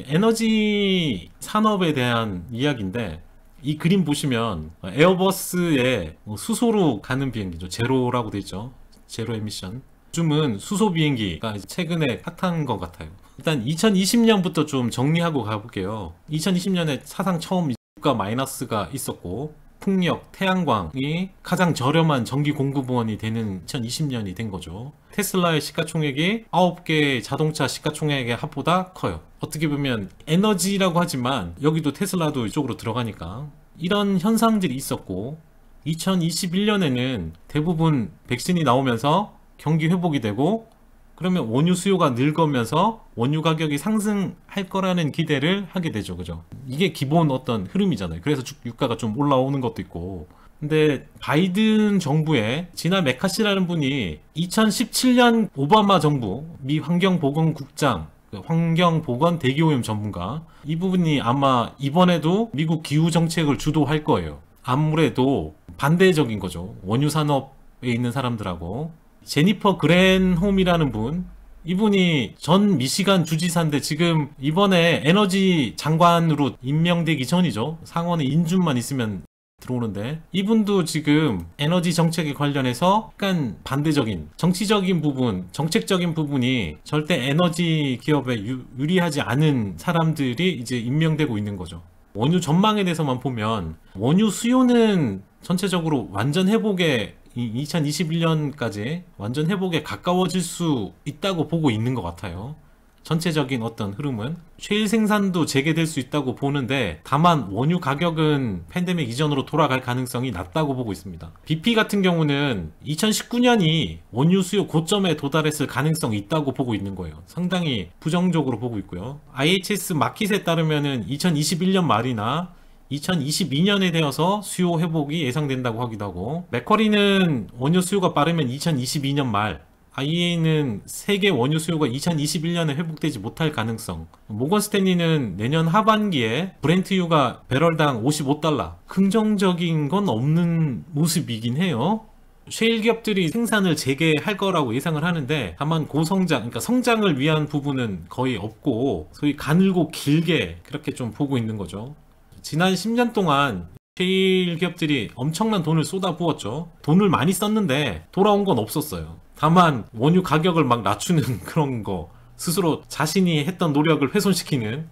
에너지 산업에 대한 이야기인데, 이 그림 보시면 에어버스의 수소로 가는 비행기죠. 제로라고 돼 있죠. 제로 에미션. 요즘은 수소 비행기가 최근에 핫한 것 같아요. 일단 2020년부터 좀 정리하고 가볼게요. 2020년에 사상 처음 유가 마이너스가 있었고, 풍력, 태양광이 가장 저렴한 전기 공급원이 되는 2020년이 된 거죠. 테슬라의 시가총액이 9개 자동차 시가총액의 합보다 커요. 어떻게 보면 에너지라고 하지만 여기도 테슬라도 이쪽으로 들어가니까 이런 현상들이 있었고, 2021년에는 대부분 백신이 나오면서 경기 회복이 되고, 그러면 원유 수요가 늘거면서 원유 가격이 상승할 거라는 기대를 하게 되죠. 그죠? 이게 기본 어떤 흐름이잖아요. 그래서 유가가 좀 올라오는 것도 있고. 근데 바이든 정부의 지난 메카시라는 분이 2017년 오바마 정부 미 환경보건국장, 환경보건 대기오염 전문가, 이 부분이 아마 이번에도 미국 기후 정책을 주도할 거예요. 아무래도 반대적인 거죠. 원유 산업에 있는 사람들하고. 제니퍼 그랜홈이라는 분, 이분이 전 미시간 주지사인데 지금 이번에 에너지 장관으로 임명되기 전이죠. 상원에 인준만 있으면 들어오는데, 이분도 지금 에너지 정책에 관련해서 약간 반대적인 정치적인 부분, 정책적인 부분이 절대 에너지 기업에 유리하지 않은 사람들이 이제 임명되고 있는 거죠. 원유 전망에 대해서만 보면 원유 수요는 전체적으로 완전 회복에 2021년까지 완전 회복에 가까워질 수 있다고 보고 있는 것 같아요. 전체적인 어떤 흐름은 셰일 생산도 재개될 수 있다고 보는데, 다만 원유 가격은 팬데믹 이전으로 돌아갈 가능성이 낮다고 보고 있습니다. BP 같은 경우는 2019년이 원유 수요 고점에 도달했을 가능성이 있다고 보고 있는 거예요. 상당히 부정적으로 보고 있고요. IHS 마켓에 따르면은 2021년 말이나 2022년에 되어서 수요 회복이 예상된다고 하기도 하고, 맥쿼리는 원유 수요가 빠르면 2022년 말, IEA는 세계 원유 수요가 2021년에 회복되지 못할 가능성, 모건 스탠리는 내년 하반기에 브렌트유가 배럴당 $55, 긍정적인 건 없는 모습이긴 해요. 셰일 기업들이 생산을 재개할 거라고 예상을 하는데, 다만 고성장, 그러니까 성장을 위한 부분은 거의 없고, 소위 가늘고 길게 그렇게 좀 보고 있는 거죠. 지난 10년 동안 셰일 기업들이 엄청난 돈을 쏟아부었죠. 돈을 많이 썼는데 돌아온 건 없었어요. 다만 원유 가격을 막 낮추는 그런 거, 스스로 자신이 했던 노력을 훼손시키는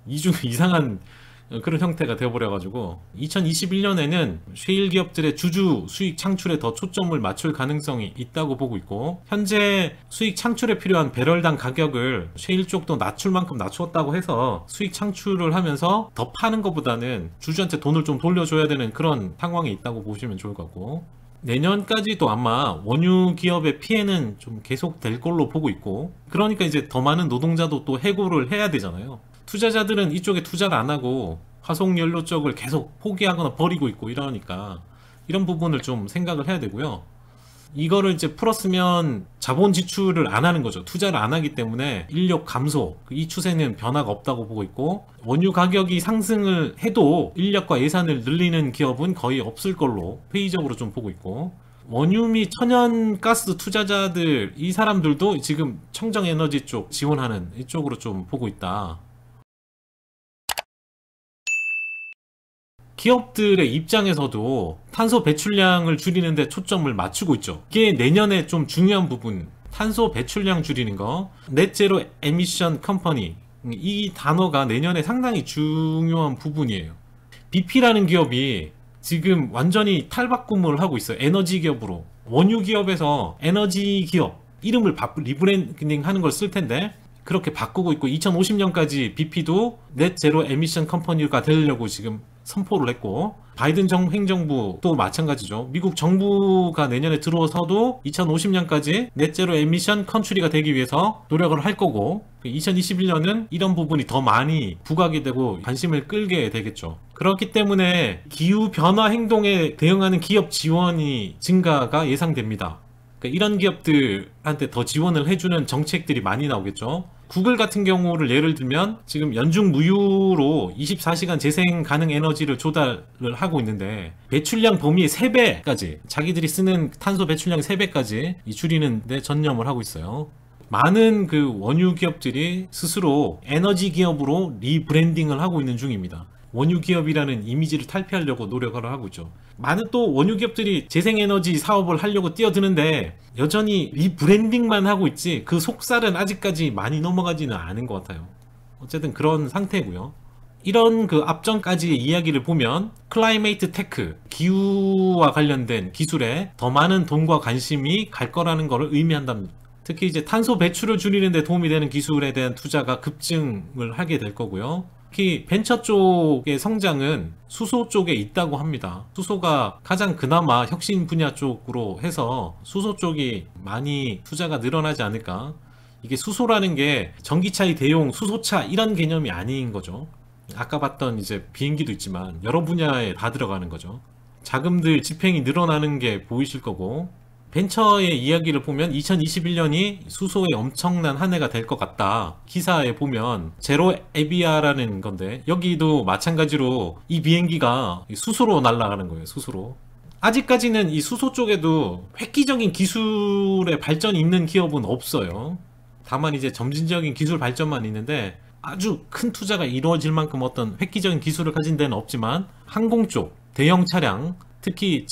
이상한 그런 형태가 되어버려가지고, 2021년에는 셰일 기업들의 주주 수익 창출에 더 초점을 맞출 가능성이 있다고 보고 있고, 현재 수익 창출에 필요한 배럴당 가격을 셰일 쪽도 낮출 만큼 낮추었다고 해서 수익 창출을 하면서 더 파는 것보다는 주주한테 돈을 좀 돌려줘야 되는 그런 상황이 있다고 보시면 좋을 것 같고, 내년까지도 아마 원유 기업의 피해는 좀 계속될 걸로 보고 있고, 그러니까 이제 더 많은 노동자도 또 해고를 해야 되잖아요. 투자자들은 이쪽에 투자를 안 하고 화석연료 쪽을 계속 포기하거나 버리고 있고 이러니까 이런 부분을 좀 생각을 해야 되고요. 이거를 이제 풀었으면 자본 지출을 안 하는 거죠. 투자를 안 하기 때문에 인력 감소, 이 추세는 변화가 없다고 보고 있고, 원유 가격이 상승을 해도 인력과 예산을 늘리는 기업은 거의 없을 걸로 회의적으로 좀 보고 있고, 원유 및 천연가스 투자자들, 이 사람들도 지금 청정에너지 쪽 지원하는 이쪽으로 좀 보고 있다. 기업들의 입장에서도 탄소 배출량을 줄이는 데 초점을 맞추고 있죠. 이게 내년에 좀 중요한 부분, 탄소 배출량 줄이는 거, 넷제로 에미션 컴퍼니, 이 단어가 내년에 상당히 중요한 부분이에요. BP라는 기업이 지금 완전히 탈바꿈을 하고 있어요. 에너지 기업으로. 원유 기업에서 에너지 기업, 이름을 리브랜딩 하는 걸 쓸 텐데 그렇게 바꾸고 있고, 2050년까지 BP도 넷제로 에미션 컴퍼니가 되려고 지금 선포를 했고, 바이든 행정부도 마찬가지죠. 미국 정부가 내년에 들어서도 2050년까지 넷제로 에미션 컨트리가 되기 위해서 노력을 할 거고, 2021년은 이런 부분이 더 많이 부각이 되고 관심을 끌게 되겠죠. 그렇기 때문에 기후변화 행동에 대응하는 기업 지원이 증가가 예상됩니다. 그러니까 이런 기업들한테 더 지원을 해주는 정책들이 많이 나오겠죠. 구글 같은 경우를 예를 들면 지금 연중 무휴로 24시간 재생 가능 에너지를 조달을 하고 있는데, 배출량 범위의 3배까지, 자기들이 쓰는 탄소 배출량 3배까지 줄이는 데 전념을 하고 있어요. 많은 그 원유 기업들이 스스로 에너지 기업으로 리브랜딩을 하고 있는 중입니다. 원유 기업이라는 이미지를 탈피하려고 노력을 하고 있죠. 많은 또 원유 기업들이 재생에너지 사업을 하려고 뛰어드는데 여전히 리브랜딩만 하고 있지 그 속살은 아직까지 많이 넘어가지는 않은 것 같아요. 어쨌든 그런 상태고요. 이런 그 앞전까지의 이야기를 보면 클라이메이트 테크, 기후와 관련된 기술에 더 많은 돈과 관심이 갈 거라는 것을 의미한답니다. 특히 이제 탄소 배출을 줄이는 데 도움이 되는 기술에 대한 투자가 급증을 하게 될 거고요. 특히 벤처 쪽의 성장은 수소 쪽에 있다고 합니다. 수소가 가장 그나마 혁신 분야 쪽으로 해서 수소 쪽이 많이 투자가 늘어나지 않을까. 이게 수소라는 게 전기차의 대용 수소차 이런 개념이 아닌 거죠. 아까 봤던 이제 비행기도 있지만 여러 분야에 다 들어가는 거죠. 자금들 집행이 늘어나는 게 보이실 거고, 벤처의 이야기를 보면 2021년이 수소의 엄청난 한 해가 될 것 같다. 기사에 보면 제로 에비아라는 건데 여기도 마찬가지로 이 비행기가 수소로 날아가는 거예요. 수소로. 아직까지는 이 수소 쪽에도 획기적인 기술의 발전이 있는 기업은 없어요. 다만 이제 점진적인 기술 발전만 있는데 아주 큰 투자가 이루어질 만큼 어떤 획기적인 기술을 가진 데는 없지만 항공 쪽, 대형 차량, 특히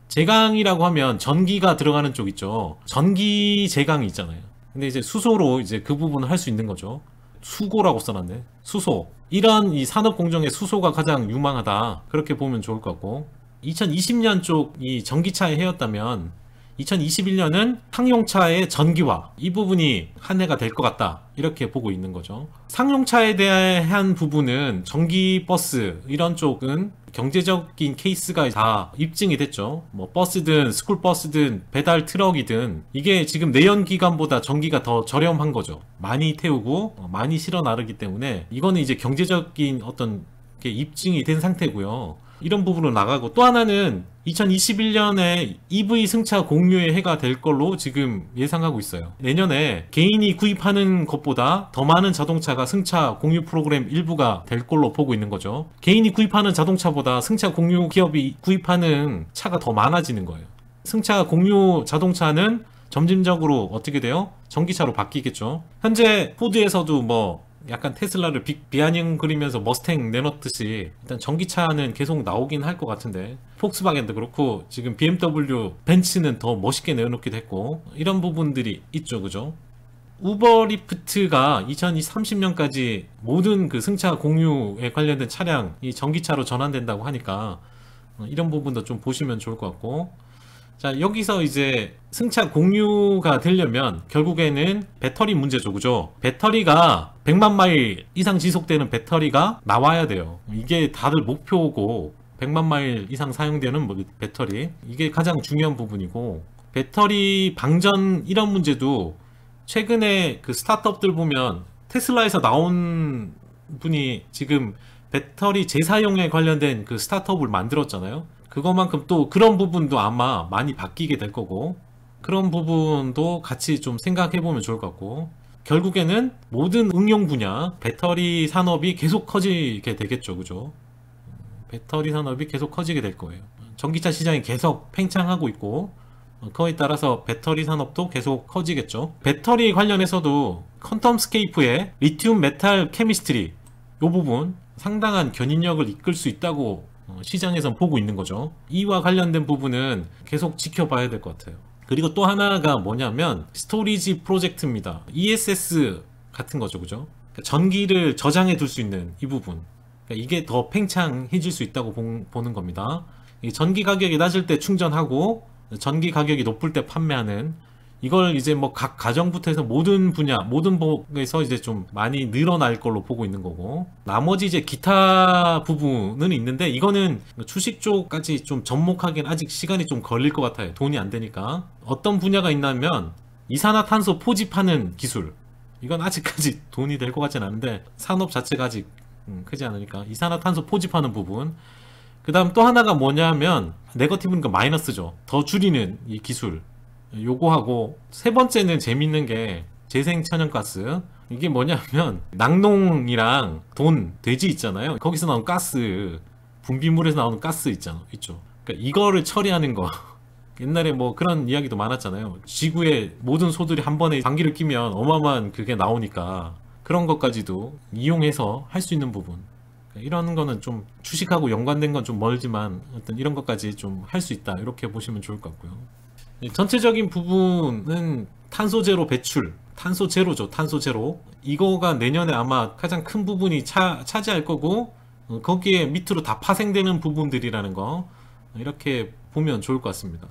제강이라고 하면 전기가 들어가는 쪽 있죠. 전기 제강이 있잖아요. 근데 이제 수소로 이제 그 부분을 할 수 있는 거죠. 수고라고 써놨네. 수소. 이런 이 산업 공정에 수소가 가장 유망하다. 그렇게 보면 좋을 것 같고, 2020년 쪽 이 전기차의 해였다면 2021년은 상용차의 전기화, 이 부분이 한 해가 될 것 같다. 이렇게 보고 있는 거죠. 상용차에 대한 부분은 전기버스 이런 쪽은 경제적인 케이스가 다 입증이 됐죠. 뭐 버스든 스쿨버스든 배달 트럭이든 이게 지금 내연기관보다 전기가 더 저렴한 거죠. 많이 태우고 많이 실어 나르기 때문에 이거는 이제 경제적인 어떤 게 입증이 된 상태고요. 이런 부분으로 나가고, 또 하나는 2021년에 EV 승차 공유의 해가 될 걸로 지금 예상하고 있어요. 내년에 개인이 구입하는 것보다 더 많은 자동차가 승차 공유 프로그램 일부가 될 걸로 보고 있는 거죠. 개인이 구입하는 자동차보다 승차 공유 기업이 구입하는 차가 더 많아지는 거예요. 승차 공유 자동차는 점진적으로 어떻게 돼요? 전기차로 바뀌겠죠. 현재 포드에서도 뭐 약간 테슬라를 비아냥 그리면서 머스탱 내놓듯이 일단 전기차는 계속 나오긴 할 것 같은데, 폭스바겐도 그렇고 지금 BMW, 벤츠는 더 멋있게 내놓기도 했고, 이런 부분들이 있죠. 그죠? 우버리프트가 2030년까지 모든 그 승차 공유에 관련된 차량이 전기차로 전환된다고 하니까 이런 부분도 좀 보시면 좋을 것 같고, 자, 여기서 이제 승차 공유가 되려면 결국에는 배터리 문제죠. 그죠? 배터리가 100만 마일 이상 지속되는 배터리가 나와야 돼요. 이게 다들 목표고, 100만 마일 이상 사용되는 배터리, 이게 가장 중요한 부분이고, 배터리 방전 이런 문제도 최근에 그 스타트업들 보면 테슬라에서 나온 분이 지금 배터리 재사용에 관련된 그 스타트업을 만들었잖아요. 그것만큼 또 그런 부분도 아마 많이 바뀌게 될 거고, 그런 부분도 같이 좀 생각해 보면 좋을 것 같고, 결국에는 모든 응용 분야 배터리 산업이 계속 커지게 되겠죠. 그죠? 배터리 산업이 계속 커지게 될 거예요. 전기차 시장이 계속 팽창하고 있고, 그거에 따라서 배터리 산업도 계속 커지겠죠. 배터리 관련해서도 퀀텀스케이프의 리튬 메탈 케미스트리 이 부분 상당한 견인력을 이끌 수 있다고 시장에선 보고 있는 거죠. 이와 관련된 부분은 계속 지켜봐야 될 것 같아요. 그리고 또 하나가 뭐냐면 스토리지 프로젝트입니다. ESS 같은 거죠. 그죠? 그러니까 전기를 저장해 둘 수 있는 이 부분, 그러니까 이게 더 팽창해질 수 있다고 보는 겁니다. 전기 가격이 낮을 때 충전하고 전기 가격이 높을 때 판매하는, 이걸 이제 뭐 각 가정부터 해서 모든 분야, 모든 부분에서 이제 좀 많이 늘어날 걸로 보고 있는 거고, 나머지 이제 기타 부분은 있는데 이거는 주식 쪽까지 좀 접목하기엔 아직 시간이 좀 걸릴 것 같아요. 돈이 안 되니까. 어떤 분야가 있냐면 이산화탄소 포집하는 기술, 이건 아직까지 돈이 될 것 같진 않은데 산업 자체가 아직 크지 않으니까 이산화탄소 포집하는 부분. 그 다음 또 하나가 뭐냐면 네거티브니까 마이너스죠. 더 줄이는 이 기술, 요거 하고, 세 번째는 재밌는 게 재생천연가스. 이게 뭐냐면 낙농이랑 돼지 있잖아요. 거기서 나온 가스, 분비물에서 나오는 가스 있죠. 그러니까 이거를 처리하는 거. 옛날에 뭐 그런 이야기도 많았잖아요. 지구의 모든 소들이 한 번에 방귀를 뀌면 어마어마한 그게 나오니까 그런 것까지도 이용해서 할 수 있는 부분. 이런 거는 좀 주식하고 연관된 건 좀 멀지만 어떤 이런 것까지 좀 할 수 있다. 이렇게 보시면 좋을 것 같고요. 전체적인 부분은 탄소 제로 배출, 탄소 제로죠. 탄소 제로. 이거가 내년에 아마 가장 큰 부분이 차지할 거고, 거기에 밑으로 다 파생되는 부분들이라는 거, 이렇게 보면 좋을 것 같습니다.